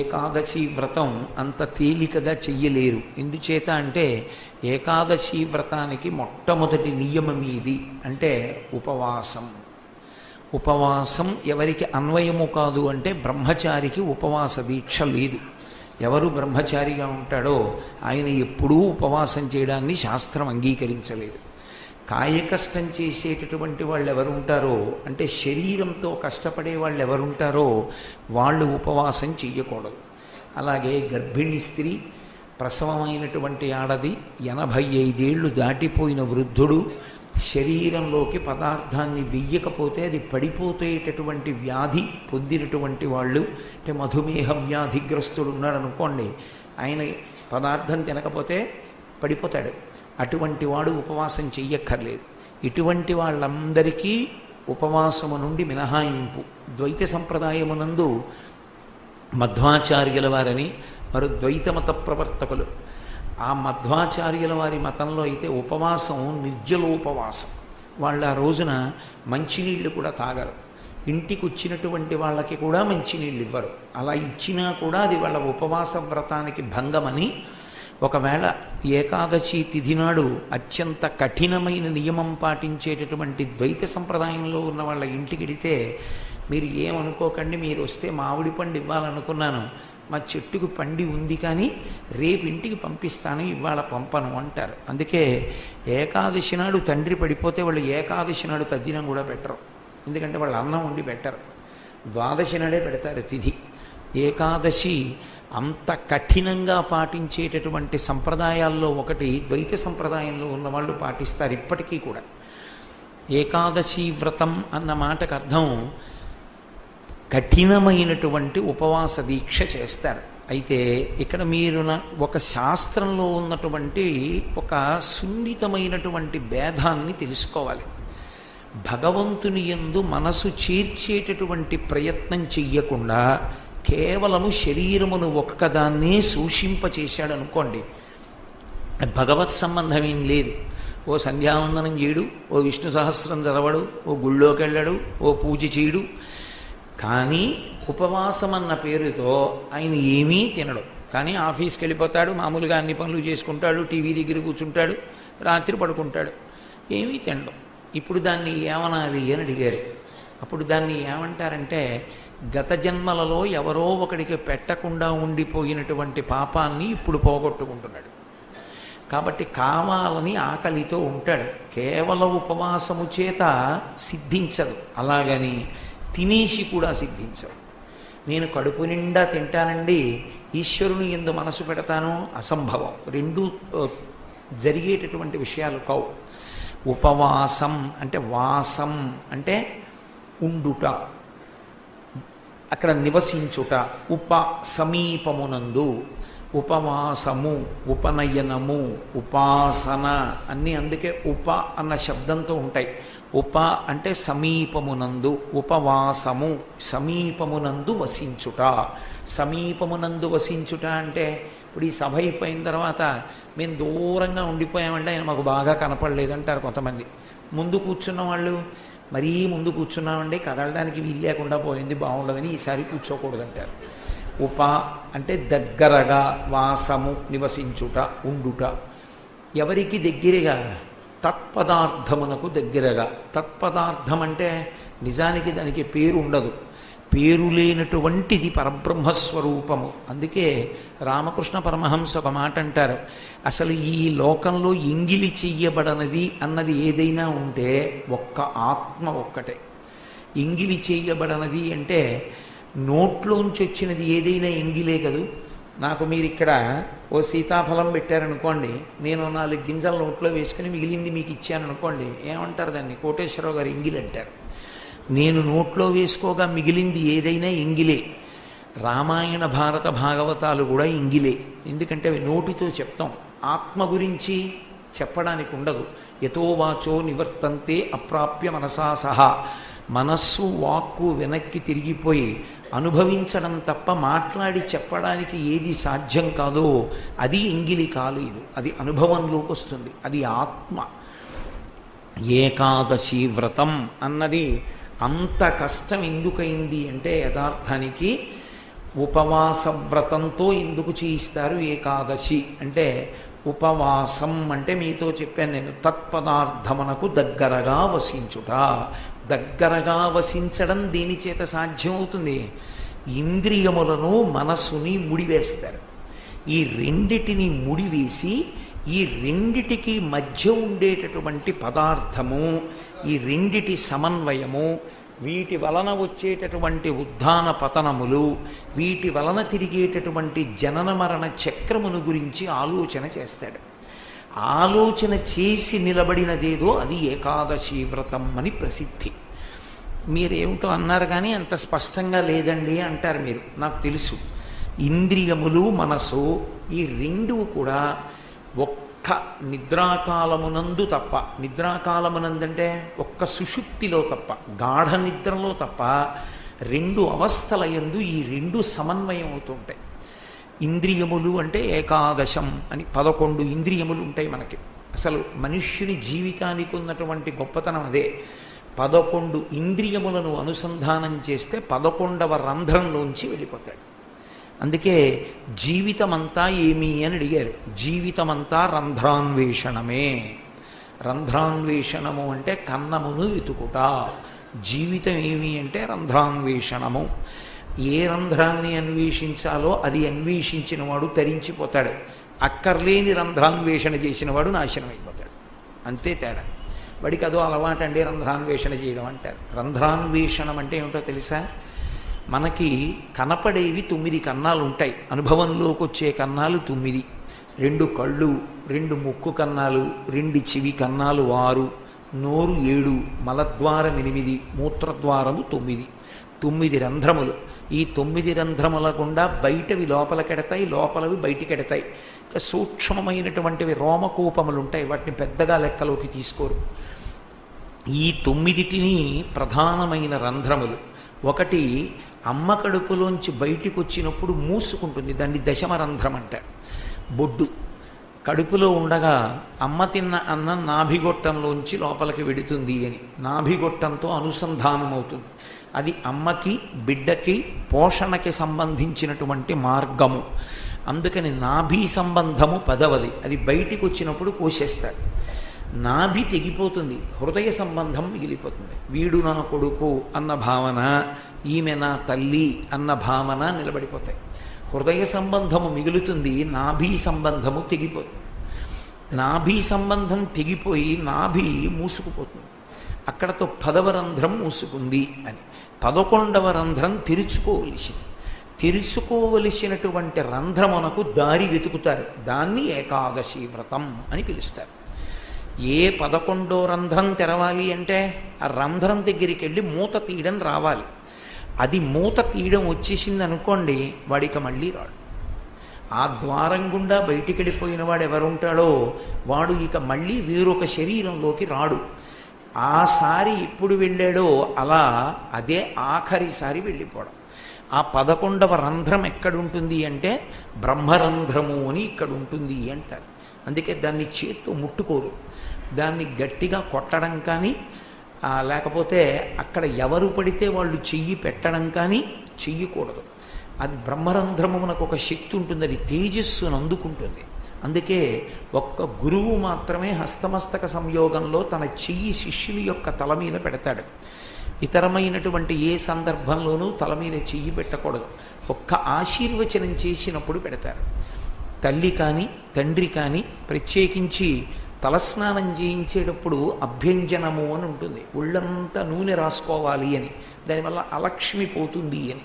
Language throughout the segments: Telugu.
ఏకాదశి వ్రతం అంత తేలికగా చెయ్యలేరు. ఎందుచేత అంటే ఏకాదశి వ్రతానికి మొట్టమొదటి నియమం ఏది అంటే ఉపవాసం. ఉపవాసం ఎవరికి అన్వయము కాదు అంటే బ్రహ్మచారికి ఉపవాస దీక్ష లేదు. ఎవరు బ్రహ్మచారిగా ఉంటాడో ఆయన ఎప్పుడూ ఉపవాసం చేయడాన్ని శాస్త్రం అంగీకరించలేదు. కాయకష్టం చేసేటటువంటి వాళ్ళు ఎవరు ఉంటారో అంటే శరీరంతో కష్టపడే వాళ్ళు ఎవరుంటారో వాళ్ళు ఉపవాసం చెయ్యకూడదు. అలాగే గర్భిణీ స్త్రీ, ప్రసవమైనటువంటి ఆడది, 85 ఏళ్ళు దాటిపోయిన వృద్ధుడు, శరీరంలోకి పదార్థాన్ని వెయ్యకపోతే అది పడిపోతేటటువంటి వ్యాధి పొందినటువంటి వాళ్ళు, అంటే మధుమేహ వ్యాధిగ్రస్తుడు ఉన్నాడనుకోండి, ఆయన పదార్థం తినకపోతే పడిపోతాడు, అటువంటి వాడు ఉపవాసం చెయ్యక్కర్లేదు. ఇటువంటి వాళ్ళందరికీ ఉపవాసము నుండి మినహాయింపు. ద్వైత సంప్రదాయమునందు మధ్వాచార్యుల వారని వారు ద్వైతమత ప్రవర్తకులు. ఆ మధ్వాచార్యుల వారి మతంలో అయితే ఉపవాసం నిర్జలోపవాసం. వాళ్ళు ఆ రోజున మంచినీళ్ళు కూడా తాగరు. ఇంటికి వచ్చినటువంటి వాళ్ళకి కూడా మంచినీళ్ళు ఇవ్వరు. అలా ఇచ్చినా కూడా అది వాళ్ళ ఉపవాస వ్రతానికి భంగమని, ఒకవేళ ఏకాదశి తిథి నాడు అత్యంత కఠినమైన నియమం పాటించేటటువంటి ద్వైత సంప్రదాయంలో ఉన్న వాళ్ళ ఇంటికి వెడితే, మీరు ఏమనుకోకండి, మీరు వస్తే మామిడి పండు ఇవ్వాలనుకున్నాను, మా చెట్టుకు పండి ఉంది కానీ రేపు ఇంటికి పంపిస్తాను, ఇవాళ పంపను అంటారు. అందుకే ఏకాదశి నాడు తండ్రి పడిపోతే వాళ్ళు ఏకాదశి నాడు తద్దినం కూడా పెట్టరు. ఎందుకంటే వాళ్ళు అన్నం వండి పెట్టరు, ద్వాదశి నాడే పెడతారు తిథి. ఏకాదశి అంత కఠినంగా పాటించేటటువంటి సంప్రదాయాల్లో ఒకటి ద్వైత సంప్రదాయంలో ఉన్నవాళ్ళు పాటిస్తారు ఇప్పటికీ కూడా. ఏకాదశి వ్రతం అన్న మాటకు అర్థం కఠినమైనటువంటి ఉపవాస దీక్ష చేస్తారు. అయితే ఇక్కడ మీరు ఒక శాస్త్రంలో ఉన్నటువంటి ఒక సున్నితమైనటువంటి భేదాన్ని తెలుసుకోవాలి. భగవంతుని యందు మనసు చేర్చేటటువంటి ప్రయత్నం చెయ్యకుండా కేవలము శరీరమును ఒక్కదాన్నే సూషింపచేశాడు అనుకోండి, భగవత్ సంబంధం ఏం లేదు. ఓ సంధ్యావందనం చేయడు, ఓ విష్ణు సహస్రం చదవడు, ఓ గుళ్ళోకి వెళ్ళడు, ఓ పూజ చేయడు, కానీ ఉపవాసం అన్న పేరుతో ఆయన ఏమీ తినడు. కానీ ఆఫీస్కి వెళ్ళిపోతాడు, మామూలుగా అన్ని పనులు చేసుకుంటాడు, టీవీ దగ్గర కూర్చుంటాడు, రాత్రి పడుకుంటాడు, ఏమీ తినడు. ఇప్పుడు దాన్ని ఏమనాలి అని అడిగారు. అప్పుడు దాన్ని ఏమంటారంటే, గత జన్మలలో ఎవరో ఒకడికి పెట్టకుండా ఉండిపోయినటువంటి పాపాన్ని ఇప్పుడు పోగొట్టుకుంటున్నాడు. కాబట్టి కావాలని ఆకలితో ఉంటాడు. కేవలం ఉపవాసము చేత సిద్ధించదు, అలాగని తినేసి కూడా సిద్ధించదు. నేను కడుపు నిండా తింటానండి, ఈశ్వరుని యందు మనసు పెడతాను, అసంభవం. రెండూ జరిగేటటువంటి విషయాలు కావు. ఉపవాసం అంటే వాసం అంటే ఉండుట, అక్కడ నివసించుట. ఉప సమీపమునందు, ఉపవాసము, ఉపనయనము, ఉపాసన అన్నీ అందుకే ఉప అన్న శబ్దంతో ఉంటాయి. ఉప అంటే సమీపమునందు, ఉపవాసము సమీపమునందు వసించుట. సమీపమునందు వసించుట అంటే ఇప్పుడు ఈ సభ అయిపోయిన తర్వాత మేము దూరంగా ఉండిపోయామంటే ఆయన మాకు బాగా కనపడలేదంటారు కొంతమంది. ముందు కూర్చున్న వాళ్ళు, మరీ ముందు కూర్చున్నామండి, కదలడానికి వీలు లేకుండా పోయింది, బాగుండదని ఈసారి కూర్చోకూడదంటారు. ఉప అంటే దగ్గరగా, వాసము నివసించుట, ఉండుట. ఎవరికి దగ్గరగా? తత్పదార్థమునకు దగ్గరగా. తత్పదార్థం అంటే నిజానికి దానికి పేరు ఉండదు, పేరు లేనటువంటిది పరబ్రహ్మస్వరూపము. అందుకే రామకృష్ణ పరమహంస ఒక మాట అంటారు, అసలు ఈ లోకంలో ఎంగిలి చెయ్యబడనది అన్నది ఏదైనా ఉంటే ఒక్క ఆత్మ ఒక్కటే. ఎంగిలి చెయ్యబడనది అంటే నోట్లోంచి వచ్చినది ఏదైనా ఎంగిలే కదూ. నాకు మీరు ఇక్కడ ఓ సీతాఫలం పెట్టారనుకోండి, నేను 4 గింజలు నోట్లో వేసుకుని మిగిలింది మీకు ఇచ్చాననుకోండి, ఏమంటారు దాన్ని? కోటేశ్వరరావు గారు ఎంగిలి అంటారు. నేను నోట్లో వేసుకోగా మిగిలింది ఏదైనా ఎంగిలే. రామాయణ భారత భాగవతాలు కూడా ఎంగిలే. ఎందుకంటే అవి నోటితో చెప్తాం, ఆత్మ గురించి చెప్పడానికి ఉండదు. యతో వాచో నివర్తంతే అప్రాప్య మనసా సహా. మనస్సు వాక్కు వెనక్కి తిరిగిపోయి అనుభవించడం తప్ప మాట్లాడి చెప్పడానికి ఏది సాధ్యం కాదో అది ఎంగిలి కాలేదు, అది అనుభవంలోకి వస్తుంది, అది ఆత్మ. ఏకాదశి వ్రతం అన్నది అంత కష్టం ఎందుకైంది అంటే యథార్థానికి ఉపవాస వ్రతంతో ఎందుకు చేయిస్తారు ఏకాదశి అంటే, ఉపవాసం అంటే మీతో చెప్పాను నేను, తత్పదార్థమునకు దగ్గరగా వసించుట. దగ్గరగా వసించడం దేని చేత సాధ్యం అవుతుంది? ఇంద్రియములను మనస్సుని ముడివేస్తారు. ఈ రెండిటిని ముడివేసి ఈ రెండిటికి మధ్య ఉండేటటువంటి పదార్థము, ఈ రెండిటి సమన్వయము, వీటి వలన వచ్చేటటువంటి ఉద్ధాన పతనములు, వీటి వలన తిరిగేటటువంటి జనన మరణ చక్రమును గురించి ఆలోచన చేస్తాడు. ఆలోచన చేసి నిలబడినదేదో అది ఏకాదశి వ్రతం అని ప్రసిద్ధి. మీరేమిటో అన్నారు కానీ అంత స్పష్టంగా లేదండి అంటారు మీరు. నాకు తెలుసు, ఇంద్రియములు మనసు ఈ రెండు కూడా ఒక్క నిద్రాకాలమునందు తప్ప, నిద్రాకాలమునందంటే ఒక్క సుషుప్తిలో తప్ప, గాఢ నిద్రలో తప్ప రెండు అవస్థల యందు ఈ రెండు సమన్వయం అవుతుంటాయి. ఇంద్రియములు అంటే ఏకాదశం అని 11 ఇంద్రియములు ఉంటాయి మనకి. అసలు మనుష్యుని జీవితానికి ఉన్నటువంటి గొప్పతనం అదే. 11 ఇంద్రియములను అనుసంధానం చేస్తే 11వ రంధ్రంలోంచి వెళ్ళిపోతాడు. అందుకే జీవితమంతా ఏమి అని అడిగారు. జీవితమంతా రంధ్రాన్వేషణమే. రంధ్రాన్వేషణము అంటే కన్నమును వెతుకుట. జీవితం ఏమి అంటే రంధ్రాన్వేషణము. ఏ రంధ్రాన్ని అన్వేషించాలో అది అన్వేషించిన వాడు తరించిపోతాడు. అక్కర్లేని రంధ్రాన్వేషణ చేసిన వాడు నాశనం అయిపోతాడు. అంతే తేడా. వాడికి అదో అలవాటండి రంధ్రాన్వేషణ చేయడం అంటారు. రంధ్రాన్వేషణం అంటే ఏమిటో తెలుసా? మనకి కనపడేవి 9 కన్నాలు ఉంటాయి. అనుభవంలోకి వచ్చే కన్నాలు 9. 2 కళ్ళు, 2 ముక్కు కన్నాలు, 2 చెవి కన్నాలు 6, నోరు 7, మలద్వారం 8, మూత్రద్వారము 9. 9 రంధ్రములు. ఈ 9 రంధ్రముల గుండా బయటవి లోపలికెడతాయి, లోపలవి బయటికెడతాయి. ఇక సూక్ష్మమైనటువంటివి రోమకూపములు ఉంటాయి. వాటిని పెద్దగా లెక్కలోకి తీసుకోరు. ఈ 9టిని ప్రధానమైన రంధ్రములు. ఒకటి అమ్మ కడుపులోంచి బయటికి వచ్చినప్పుడు మూసుకుంటుంది, దాన్ని దశమరంధ్రం అంటారు. బొడ్డు కడుపులో ఉండగా అమ్మ తిన్న అన్నం నాభిగొట్టంలోంచి లోపలికి వెడుతుంది అని, నాభిగొట్టంతో అనుసంధానం అవుతుంది. అది అమ్మకి బిడ్డకి పోషణకి సంబంధించినటువంటి మార్గము. అందుకని నాభి సంబంధము 10వది. అది బయటికి వచ్చినప్పుడు కోసేస్తారు. నాభి తెగిపోతుంది, హృదయ సంబంధం మిగిలిపోతుంది. వీడు నా కొడుకు అన్న భావన, ఈమె నా తల్లి అన్న భావన నిలబడిపోతాయి. హృదయ సంబంధము మిగులుతుంది, నాభి సంబంధము తెగిపోతుంది. నాభి సంబంధం తెగిపోయి నాభి మూసుకుపోతుంది. అక్కడతో 10వ రంధ్రం మూసుకుంది అని. 11వ రంధ్రం తెరుచుకోవలసింది. తెరుచుకోవలసినటువంటి రంధ్రమునకు దారి వెతుకుతారు. దాన్ని ఏకాదశి వ్రతం అని పిలుస్తారు. ఏ 11వ రంధ్రం తెరవాలి అంటే ఆ రంధ్రం దగ్గరికి వెళ్ళి మూత తీయడం రావాలి. అది మూత తీయడం వచ్చేసింది అనుకోండి, వాడిక మళ్ళీ రాడు. ఆ ద్వారం గుండా బయటికి వెళ్ళిపోయిన వాడు ఎవరుంటాడో వాడు ఇక మళ్ళీ వేరొక శరీరంలోకి రాడు. ఆసారి ఎప్పుడు వెళ్ళాడో అలా అదే ఆఖరిసారి వెళ్ళిపోవడం. ఆ 11వ రంధ్రం ఎక్కడుంటుంది అంటే బ్రహ్మరంధ్రము అని ఇక్కడ ఉంటుంది అంటారు. అందుకే దాన్ని చేత్తో ముట్టుకోరు. దాన్ని గట్టిగా కొట్టడం కానీ లేకపోతే అక్కడ ఎవరు పడితే వాళ్ళు చెయ్యి పెట్టడం కానీ చెయ్యకూడదు. అది బ్రహ్మరంధ్రమునకు ఒక శక్తి ఉంటుంది, అది తేజస్సును అందుకుంటుంది. అందుకే ఒక్క గురువు మాత్రమే హస్తమస్తక సంయోగంలో తన చెయ్యి శిష్యుని యొక్క తల మీద పెడతాడు. ఇతరమైనటువంటి ఏ సందర్భంలోనూ తల మీద చెయ్యి పెట్టకూడదు. ఒక్క ఆశీర్వచనం చేసినప్పుడు పెడతారు. తల్లి కానీ తండ్రి కానీ ప్రత్యేకించి తలస్నానం చేయించేటప్పుడు అభ్యంజనము అని ఉంటుంది. ఒళ్ళంతా నూనె రాసుకోవాలి అని, దానివల్ల అలక్ష్మి పోతుంది అని.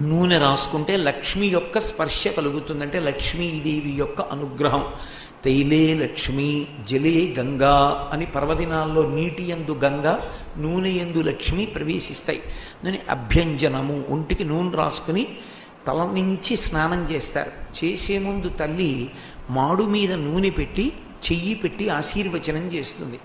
నూనె రాసుకుంటే లక్ష్మి యొక్క స్పర్శ కలుగుతుందంటే లక్ష్మీదేవి యొక్క అనుగ్రహం. తైలే లక్ష్మి జలే గంగా అని పర్వదినాల్లో నీటి యందు గంగా, నూనె యందు లక్ష్మి ప్రవేశిస్తాయి. నూనె అభ్యంజనము. ఒంటికి నూనె రాసుకుని తల నుంచి స్నానం చేస్తారు. చేసే ముందు తల్లి మాడు మీద నూనె పెట్టి చెయ్యి పెట్టి ఆశీర్వచనం చేస్తుంది.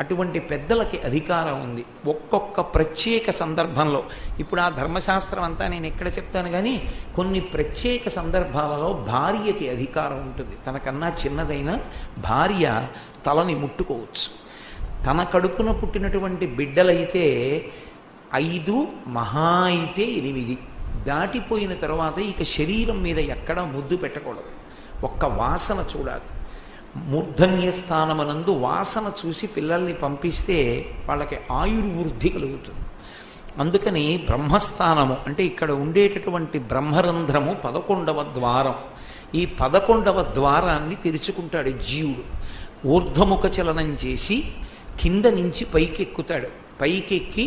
అటువంటి పెద్దలకి అధికారం ఉంది. ఒక్కొక్క ప్రత్యేక సందర్భంలో, ఇప్పుడు ఆ ధర్మశాస్త్రం అంతా నేను ఎక్కడ చెప్తాను కానీ కొన్ని ప్రత్యేక సందర్భాలలో భార్యకి అధికారం ఉంటుంది. తనకన్నా చిన్నదైన భార్య తలని ముట్టుకోవచ్చు. తన కడుపున పుట్టినటువంటి బిడ్డలైతే 5 మహా అయితే 8, దాటిపోయిన తర్వాత ఇక శరీరం మీద ఎక్కడా ముద్దు పెట్టకూడదు, ఒక్క వాసన చూడాలి. మూర్ధన్య స్థానమనందు వాసన చూసి పిల్లల్ని పంపిస్తే వాళ్ళకి ఆయుర్వృద్ధి కలుగుతుంది. అందుకని బ్రహ్మస్థానము అంటే ఇక్కడ ఉండేటటువంటి బ్రహ్మరంధ్రము 11వ ద్వారం. ఈ 11వ ద్వారాన్ని తెరుచుకుంటాడు జీవుడు. ఊర్ధ్వముఖ చలనం చేసి కింద నుంచి పైకెక్కుతాడు. పైకెక్కి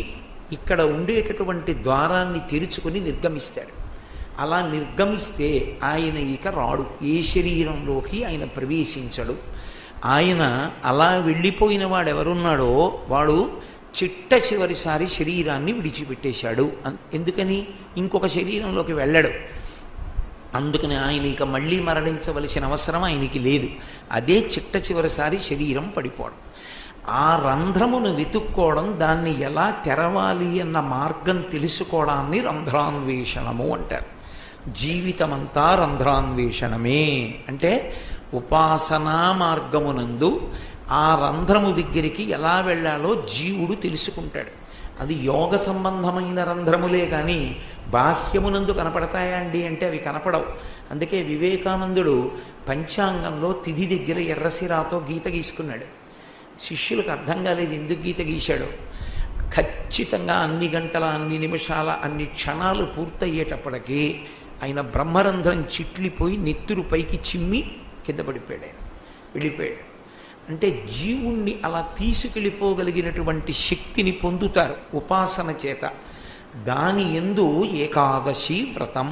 ఇక్కడ ఉండేటటువంటి ద్వారాన్ని తెరుచుకొని నిర్గమిస్తాడు. అలా నిర్గమిస్తే ఆయన ఇక రాడు, ఏ శరీరంలోకి ఆయన ప్రవేశించడు. ఆయన అలా వెళ్ళిపోయిన వాడు ఎవరున్నాడో వాడు చిట్ట చివరిసారి శరీరాన్ని విడిచిపెట్టేశాడు. ఎందుకని? ఇంకొక శరీరంలోకి వెళ్ళడు. అందుకని ఆయన ఇక మళ్ళీ మరణించవలసిన అవసరం ఆయనకి లేదు. అదే చిట్ట చివరిసారి శరీరం పడిపోవడం. ఆ రంధ్రమును వెతుక్కోవడం, దాన్ని ఎలా తెరవాలి అన్న మార్గం తెలుసుకోవడాన్ని రంధ్రాన్వేషణము అంటారు. జీవితమంతా రంధ్రాన్వేషణమే. అంటే ఉపాసనా మార్గమునందు ఆ రంధ్రము దగ్గరికి ఎలా వెళ్ళాలో జీవుడు తెలుసుకుంటాడు. అది యోగ సంబంధమైన రంధ్రములే కానీ బాహ్యమునందు కనపడతాయా అండి అంటే అవి కనపడవు. అందుకే వివేకానందుడు పంచాంగంలో తిథి దగ్గర ఎర్రసిరాతో గీత గీసుకున్నాడు. శిష్యులకు అర్థం కాలేదు ఎందుకు గీత గీశాడో. ఖచ్చితంగా అన్ని గంటల, అన్ని నిమిషాల, అన్ని క్షణాలు పూర్తయ్యేటప్పటికీ ఆయన బ్రహ్మరంధ్రం చిట్లిపోయి నెత్తురు పైకి చిమ్మి కింద పడిపోయాడు, ఆయన వెళ్ళిపోయాడు. అంటే జీవుణ్ణి అలా తీసుకెళ్ళిపోగలిగినటువంటి శక్తిని పొందుతారు ఉపాసన చేత. దాని యందు ఏకాదశి వ్రతం